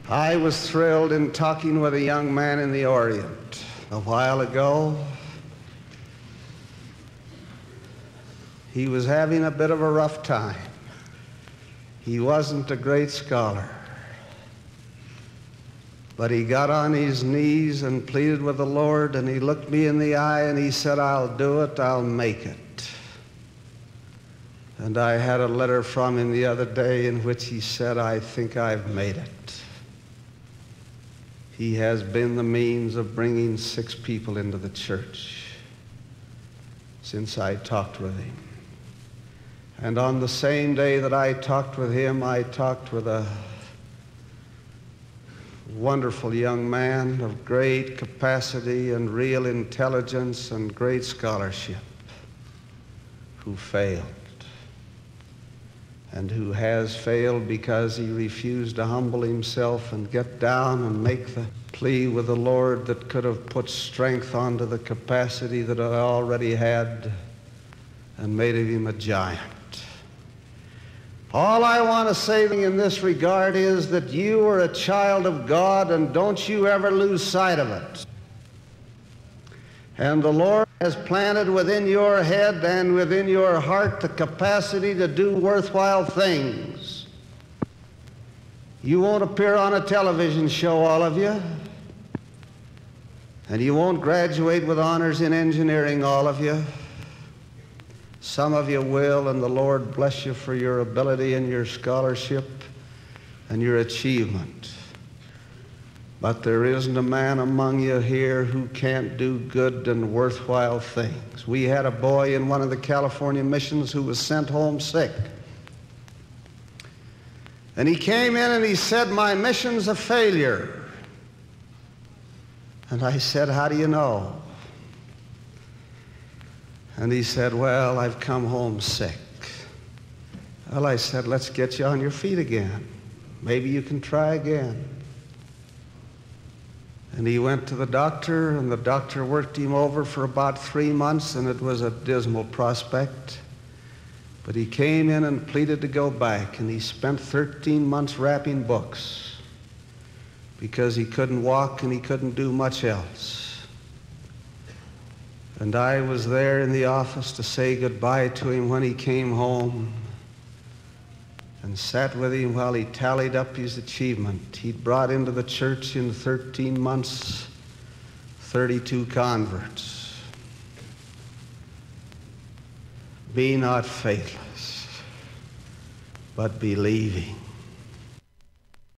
I was thrilled in talking with a young man in the Orient a while ago. He was having a bit of a rough time. He wasn't a great scholar, but he got on his knees and pleaded with the Lord, and he looked me in the eye and he said, "I'll do it, I'll make it." And I had a letter from him the other day in which he said, "I think I've made it." He has been the means of bringing 6 people into the church since I talked with him. And on the same day that I talked with him, I talked with a wonderful young man of great capacity and real intelligence and great scholarship who failed, and who has failed because he refused to humble himself and get down and make the plea with the Lord that could have put strength onto the capacity that I already had and made of him a giant. All I want to say in this regard is that you are a child of God, and don't you ever lose sight of it. And the Lord has planted within your head and within your heart the capacity to do worthwhile things. You won't appear on a television show, all of you. And you won't graduate with honors in engineering, all of you. Some of you will, and the Lord bless you for your ability and your scholarship and your achievement. But there isn't a man among you here who can't do good and worthwhile things. We had a boy in one of the California missions who was sent home sick. And he came in and he said, "My mission's a failure." And I said, "How do you know?" And he said, "Well, I've come home sick." Well, I said, "Let's get you on your feet again. Maybe you can try again." And he went to the doctor, and the doctor worked him over for about 3 months, and it was a dismal prospect. But he came in and pleaded to go back, and he spent 13 months wrapping books because he couldn't walk and he couldn't do much else. And I was there in the office to say goodbye to him when he came home, and sat with him while he tallied up his achievement. He'd brought into the church in 13 months 32 converts. Be not faithless, but believing.